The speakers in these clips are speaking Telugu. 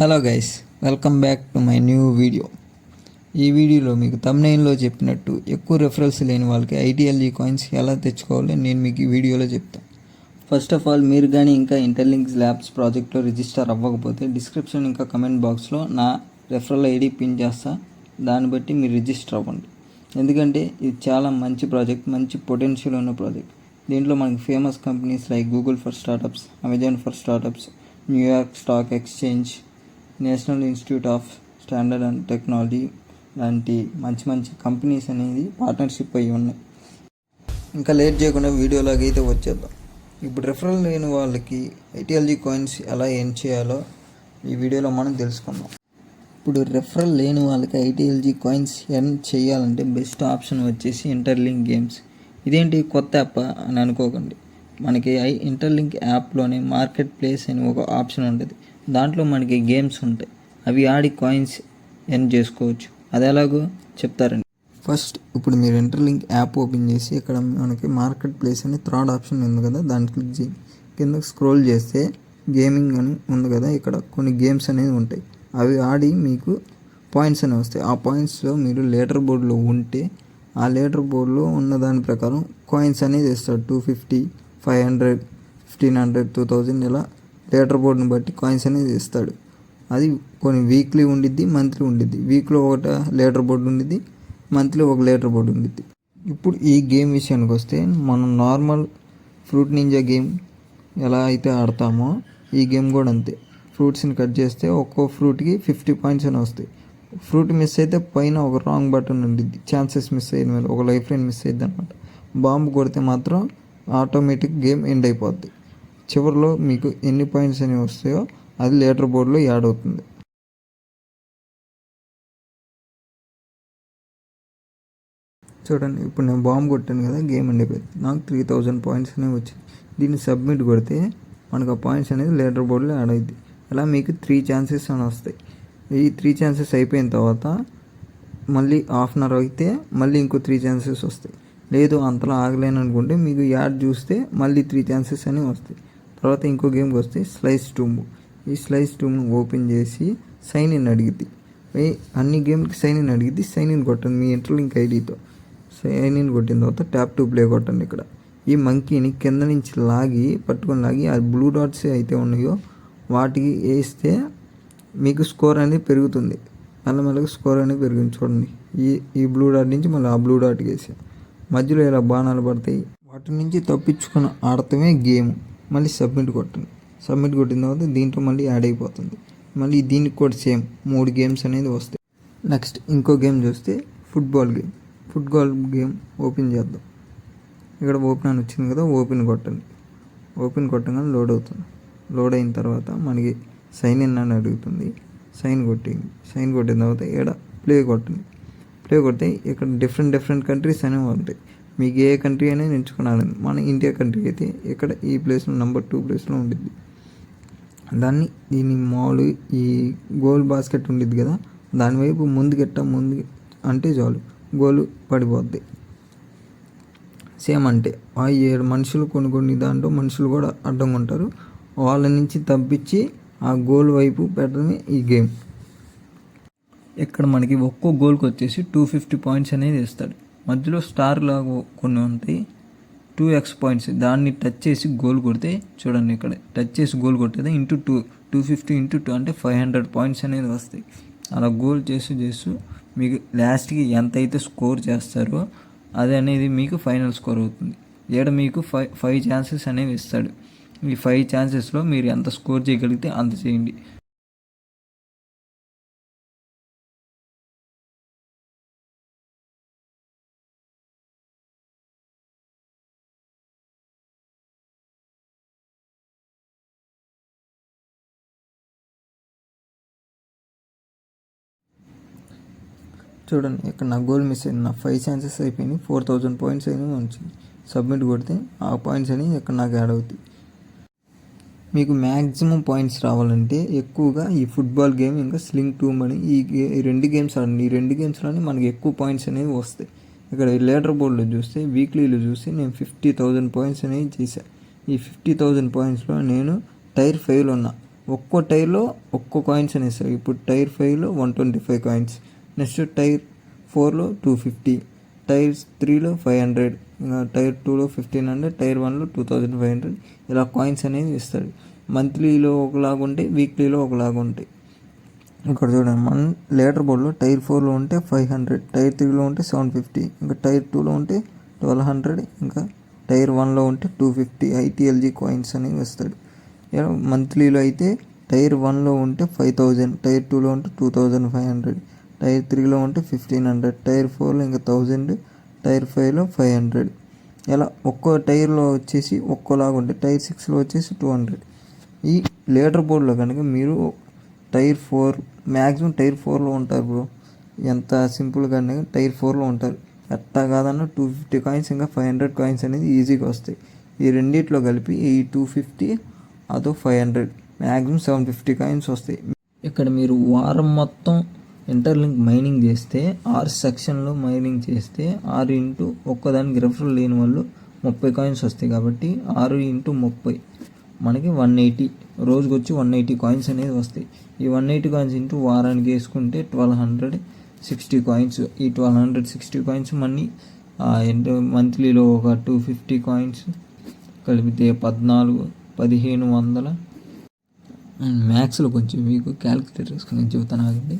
Hello guys, welcome back to my new video. ఈ వీడియోలో మీకు థంబ్నెయిల్లో చెప్పినట్టు ఎక్కువ రెఫరల్స్ లేని వాళ్ళకి ఐటీఎల్జీ కాయిన్స్ ఎలా తెచ్చుకోవాలో నేను మీకు ఈ వీడియోలో చెప్తాను. ఫస్ట్ ఆఫ్ ఆల్, మీరు కానీ ఇంకా ఇంటర్లింక్స్ ల్యాబ్స్ ప్రాజెక్ట్లో రిజిస్టర్ అవ్వకపోతే డిస్క్రిప్షన్ ఇంకా కమెంట్ బాక్స్లో నా రెఫరల్ ఐడి పిన్ చేస్తా. దాన్ని బట్టి మీరు రిజిస్టర్ అవ్వండి. ఎందుకంటే ఇది చాలా మంచి ప్రాజెక్ట్, మంచి పొటెన్షియల్ ఉన్న ప్రాజెక్ట్. దీంట్లో మనకి famous companies like Google for startups, Amazon for startups, New York stock exchange, national institute of standard and technology లాంటి మంచి మంచి కంపెనీస్ అనేది పార్ట్నర్షిప్ అయ్యి ఉన్నాయి. ఇంకా లేట్ చేయకుండా వీడియోలాగా అయితే వచ్చేద్దాం. ఇప్పుడు రెఫరల్ లేని వాళ్ళకి ఐటీఎల్జీ కాయిన్స్ ఎలా ఎర్న్ చేయాలో ఈ వీడియోలో మనం తెలుసుకుందాం. ఇప్పుడు రెఫరల్ లేని వాళ్ళకి ఐటీఎల్జీ కాయిన్స్ ఎర్న్ చేయాలంటే బెస్ట్ ఆప్షన్ వచ్చేసి ఇంటర్లింక్ గేమ్స్. ఇదేంటి కొత్త యాప్ అని అనుకోకండి. మనకి ఇంటర్లింక్ యాప్లోనే మార్కెట్ ప్లేస్ అని ఒక ఆప్షన్ ఉంటుంది. దాంట్లో మనకి గేమ్స్ ఉంటాయి. అవి ఆడి కాయిన్స్ ఎర్న్ చేసుకోవచ్చు. అది ఎలాగో చెప్తారండి. ఫస్ట్ ఇప్పుడు మీరు ఇంటర్లింక్ యాప్ ఓపెన్ చేసి ఇక్కడ మనకి మార్కెట్ ప్లేస్ అని థర్డ్ ఆప్షన్ ఉంది కదా, దాన్ని క్లిక్ చేయండి. కిందకి స్క్రోల్ చేస్తే గేమింగ్ అని ఉంది కదా, ఇక్కడ కొన్ని గేమ్స్ అనేవి ఉంటాయి. అవి ఆడి మీకు పాయింట్స్ అనేవి వస్తాయి. ఆ పాయింట్స్లో మీరు లీడర్ బోర్డులో ఉంటే ఆ లీడర్ బోర్డులో ఉన్న దాని ప్రకారం కాయిన్స్ అనేది ఇస్తాడు. 250, 500, 1500, 2000 ఇలా లీడర్ బోర్డుని బట్టి కాయిన్స్ అనేది ఇస్తాడు. అది కొన్ని వీక్లీ ఉండిద్ది, మంత్లీ ఉండిద్ది. వీక్లో ఒక లీడర్ బోర్డు ఉండిద్ది, మంత్లీ ఒక లీడర్ బోర్డు ఉండిద్ది. ఇప్పుడు ఈ గేమ్ విషయానికి వస్తే మనం నార్మల్ ఫ్రూట్ నింజా గేమ్ ఎలా అయితే ఆడతామో ఈ గేమ్ కూడా అంతే. ఫ్రూట్స్ని కట్ చేస్తే ఒక్కో ఫ్రూట్కి 50 పాయింట్స్ అని వస్తాయి. ఫ్రూట్ మిస్ అయితే పైన ఒక రాంగ్ బటన్ ఉండిద్ది. ఛాన్సెస్ మిస్ అయిన మీద ఒక లైఫ్ లైన్ మిస్ అయ్యిద్ది అనమాట. బాంబు కొడితే మాత్రం ఆటోమేటిక్ గేమ్ ఎండ్ అయిపోద్ది. చివరిలో మీకు ఎన్ని పాయింట్స్ అనేవి వస్తాయో అది లీడర్ బోర్డులో యాడ్ అవుతుంది. చూడండి, ఇప్పుడు నేను బాంబు కొట్టాను కదా, గేమ్ ఎండ్ అయిపోయింది. నాకు 3000 పాయింట్స్ అనేవి వచ్చింది. దీన్ని సబ్మిట్ కొడితే మనకు ఆ పాయింట్స్ అనేది లీడర్ బోర్డులో యాడ్ అవుతుంది. అలా మీకు 3 ఛాన్సెస్ అని వస్తాయి. ఈ 3 ఛాన్సెస్ అయిపోయిన తర్వాత మళ్ళీ హాఫ్ అన్ అవర్ అయితే మళ్ళీ ఇంకో 3 ఛాన్సెస్ వస్తాయి. లేదు అంతలా ఆగలేను అనుకుంటే మీకు యాడ్ చూస్తే మళ్ళీ 3 ఛాన్సెస్ అనేవి వస్తాయి. తర్వాత ఇంకో గేమ్కి వస్తే స్లైస్ టూమ్. ఈ స్లైస్ టూమ్ను ఓపెన్ చేసి సైన్ ఇన్ అడిగిద్ది. అన్ని గేమ్కి సైన్ ఇన్ అడిగిద్ది. సైన్ ఇన్ కొట్టండి మీ ఇంటర్లింక్ ఐడితో. సైన్ ఇన్ కొట్టిన తర్వాత ట్యాప్ టు ప్లే కొట్టండి. ఇక్కడ ఈ మంకీని కింద నుంచి పట్టుకొని లాగి ఆ బ్లూ డాట్స్ అయితే ఉన్నాయో వాటికి వేస్తే మీకు స్కోర్ అనేది పెరుగుతుంది. మెల్లమెల్లగా స్కోర్ అనేది పెరుగుతుంది. చూడండి, ఈ బ్లూ డాట్ నుంచి మళ్ళీ ఆ బ్లూ డాట్కి వేసి మధ్యలో ఇలా బాణాలు పడతాయి. వాటి నుంచి తప్పించుకొని ఆడటమే గేమ్. మళ్ళీ సబ్మిట్ కొట్టండి. సబ్మిట్ కొట్టిన తర్వాత దీంట్లో మళ్ళీ యాడ్ అయిపోతుంది. మళ్ళీ దీనికి కూడా సేమ్ 3 గేమ్స్ అనేది వస్తాయి. నెక్స్ట్ ఇంకో గేమ్ చూస్తే football game. Football game open చేద్దాం. ఇక్కడ ఓపెన్ అని వచ్చింది కదా, ఓపెన్ కొట్టండి. ఓపెన్ కొట్టగానే లోడ్ అవుతుంది. లోడ్ అయిన తర్వాత మనకి సైన్ ఇన్ అని అడుగుతుంది. సైన్ కొట్టిన తర్వాత ఇక్కడ ప్లే కొట్టండి. ప్లే కొడితే ఇక్కడ డిఫరెంట్ కంట్రీస్ అనేవి ఉంటాయి. మీకు ఏ కంట్రీ అనేది ఎంచుకున్నాను. మన ఇండియా కంట్రీ అయితే ఇక్కడ ఈ ప్లేస్లో నెంబర్ 2 ప్లేస్లో ఉండిద్ది. దీన్ని మామూలు ఈ గోల్ బాస్కెట్ ఉండిద్ది కదా, దానివైపు ముందు అంటే చాలు గోలు పడిపోద్ది. సేమ్ అంటే ఆ 7 మనుషులు కొన్ని దాంట్లో మనుషులు కూడా అడ్డంగా ఉంటారు. వాళ్ళ నుంచి తప్పించి ఆ గోల్ వైపు పెట్టడమే ఈ గేమ్. ఇక్కడ మనకి ఒక్కో గోల్కి వచ్చేసి 250 పాయింట్స్ అనేది ఇస్తాడు. మధ్యలో స్టార్ లాగా కొన్ని ఉంటాయి, 2x పాయింట్స్. దాన్ని టచ్ చేసి గోల్ కొడితే చూడండి, ఇక్కడ టచ్ చేసి గోల్ కొట్టేది ఇంటూ 250 ఇంటూ 2 అంటే 500 పాయింట్స్ అనేది వస్తాయి. అలా గోల్ చేస్తూ మీకు లాస్ట్కి ఎంత అయితే స్కోర్ చేస్తారో అది అనేది మీకు ఫైనల్ స్కోర్ అవుతుంది. ఇక్కడ మీకు 5 ఛాన్సెస్ అనేవి ఇస్తాడు. ఈ 5 ఛాన్సెస్లో మీరు ఎంత స్కోర్ చేయగలిగితే అంత చేయండి. చూడండి, ఇక్కడ నా గోల్ మిస్ అయింది. నా 5 ఛాన్సెస్ అయిపోయినాయి. 4000 పాయింట్స్ అయినా వచ్చింది. సబ్మిట్ కొడితే ఆ పాయింట్స్ అనేవి ఇక్కడ నాకు యాడ్ అవుతాయి. మీకు మ్యాక్సిమం పాయింట్స్ రావాలంటే ఎక్కువగా ఈ ఫుట్బాల్ గేమ్ ఇంకా స్లింగ్ టూమ్ అని ఈ 2 గేమ్స్ ఆడండి. ఈ 2 గేమ్స్లోనే మనకి ఎక్కువ పాయింట్స్ అనేవి వస్తాయి. ఇక్కడ లీడర్ బోర్డులో చూస్తే వీక్లీలో చూస్తే నేను 50,000 పాయింట్స్ అనేవి చేశాను. ఈ 50,000 పాయింట్స్లో నేను టైర్ 5లో ఉన్నా. ఒక్కో టైర్లో ఒక్కో కాయిన్స్ అని ఇస్తారు. ఇప్పుడు టైర్ 5లో 125 కాయిన్స్, నెక్స్ట్ టైర్ 4లో 250, టైర్ 3లో 500, ఇంకా టైర్ 2లో 1500, టైర్ 1లో 2500 ఇలా కాయిన్స్ అనేది ఇస్తాడు. మంత్లీలో ఒకలాగా ఉంటాయి, వీక్లీలో ఒకలాగా ఉంటాయి. ఇక్కడ చూడండి, మన లీడర్ బోర్డ్లో టైర్ 4లో ఉంటే 500, టైర్ 3లో ఉంటే 750, ఇంకా టైర్ 2లో ఉంటే 1200, ఇంకా టైర్ 1లో ఉంటే 250 ఐటీఎల్జీ కాయిన్స్ అనేవి ఇస్తాడు. మంత్లీలో అయితే టైర్ 1లో ఉంటే 5000, టైర్ 2లో ఉంటే 2500, టైర్ 3లో ఉంటే 1500, టైర్ 4లో ఇంకా 1000, టైర్ 5లో 500. ఇలా ఒక్కో టైర్లో వచ్చేసి ఒక్కోలాగా ఉంటాయి. టైర్ 6లో వచ్చేసి 200. ఈ లీడర్ బోర్డ్లో కనుక మీరు టైర్ 4 మ్యాక్సిమం టైర్ 4లో ఉంటారు బ్రో. ఎంత సింపుల్గా టైర్ 4లో ఉంటారు. ఎట్టా కాదన్నా 250 కాయిన్స్ ఇంకా 500 కాయిన్స్ అనేది ఈజీగా వస్తాయి. ఈ రెండిట్లో కలిపి ఈ 250 అదో 500 మ్యాక్సిమం 750 కాయిన్స్ వస్తాయి. ఇక్కడ మీరు వారం మొత్తం ఇంటర్లింక్ మైనింగ్ చేస్తే 6 సెక్షన్లో మైనింగ్ చేస్తే 6 ఇంటూ ఒక్కదానికి రెఫరల్ లేని వాళ్ళు 30 కాయిన్స్ వస్తాయి. కాబట్టి 6 ఇంటూ 30 మనకి 180, రోజుకి వచ్చి 180 కాయిన్స్ అనేది వస్తాయి. ఈ 180 కాయిన్స్ ఇంటూ వారానికి వేసుకుంటే 1260 కాయిన్స్. ఈ 1260 కాయిన్స్ మనీ మంత్లీలో ఒక 250 కాయిన్స్ కలిపితే 1500. మ్యాథ్స్లో కొంచెం మీకు క్యాలిక్యులేటర్ వేసుకుని చెబుతాను ఆగండి.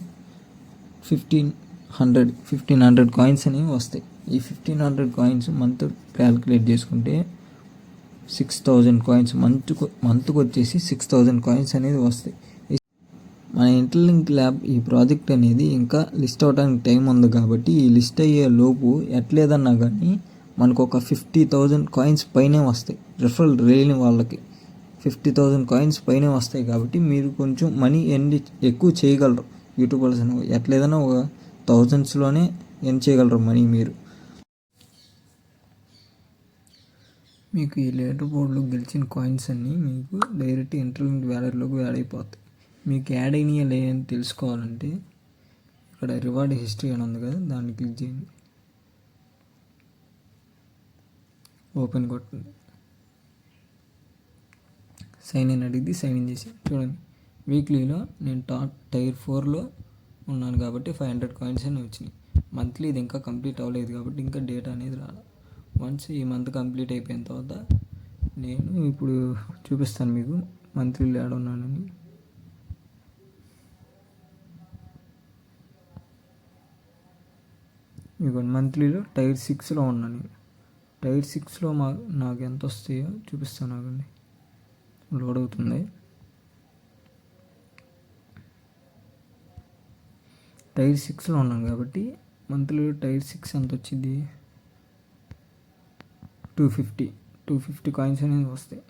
1500 కాయిన్స్ అనేవి వస్తాయి. ఈ 1500 కాయిన్స్ మంత్ క్యాలిక్యులేట్ చేసుకుంటే 6000 కాయిన్స్, మంత్కి వచ్చేసి 6000 కాయిన్స్ అనేది వస్తాయి. మన ఇంటర్లింక్ ల్యాబ్ ఈ ప్రాజెక్ట్ అనేది ఇంకా లిస్ట్ అవడానికి టైం ఉంది. కాబట్టి ఈ లిస్ట్ అయ్యే లోపు ఎట్లేదన్నా కానీ మనకు ఒక 50,000 కాయిన్స్ పైనే వస్తాయి. రెఫరల్ లేని వాళ్ళకి 50,000 కాయిన్స్ పైనే వస్తాయి. కాబట్టి మీరు కొంచెం మనీ ఎక్కువ చేయగలరు. యూట్యూబర్స్ అని ఎట్లేదన్నా ఒక థౌజండ్స్లోనే చేయగలరు మనీ మీరు. మీకు ఈ లీడర్ బోర్డులో గెలిచిన కాయిన్స్ అన్నీ మీకు డైరెక్ట్ ఇంటర్లింక్ వ్యాలెట్లోకి యాడ్ అయిపోతాయి. మీకు యాడ్ అయినాయా లేదని తెలుసుకోవాలంటే ఇక్కడ రివార్డ్ హిస్టరీ అని ఉంది కదా, దాన్ని క్లిక్ చేయండి. ఓపెన్ కొట్టండి. సైన్ ఇన్ అడిగింది, సైన్ ఇన్ చేసి చూడండి. వీక్లీలో నేను టైర్ 4లో ఉన్నాను కాబట్టి 500 కాయిన్స్ అని వచ్చినాయి. మంత్లీ ఇది ఇంకా కంప్లీట్ అవ్వలేదు కాబట్టి ఇంకా డేటా అనేది రాలేదు. వన్స్ ఈ మంత్ కంప్లీట్ అయిపోయిన తర్వాత నేను ఇప్పుడు చూపిస్తాను మీకు మంత్లీలో యాడ్ ఉన్నానని. ఇక మంత్లీలో టైర్ 6లో ఉన్నాను. టైర్ 6లో నాకు ఎంత వస్తాయో చూపిస్తాను ఆగండి. లోడ్ అవుతుంది. టైర్ 6లో ఉన్నాను కాబట్టి మంత్లీలో టైర్ 6 ఎంత వచ్చింది, 250 కాయిన్స్ అనేది వస్తాయి.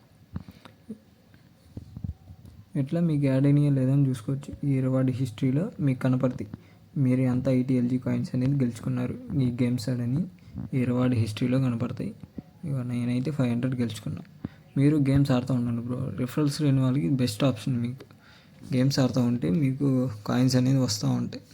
ఎట్లా మీకు యాడ్ అయినాయో లేదని చూసుకోవచ్చు. ఈ రివార్డ్ హిస్టరీలో మీకు కనపడుతుంది మీరు ఎంత ఐటీఎల్జీ కాయిన్స్ అనేది గెలుచుకున్నారు ఈ గేమ్స్ ఆడని ఈ రివార్డ్ హిస్టరీలో కనపడతాయి. ఇక నేనైతే 500 గెలుచుకున్నాను. మీరు గేమ్స్ ఆడుతూ ఉండండి బ్రో. రిఫరల్స్ లేని వాళ్ళకి బెస్ట్ ఆప్షన్. మీకు గేమ్స్ ఆడుతూ ఉంటే మీకు కాయిన్స్ అనేది వస్తూ ఉంటాయి.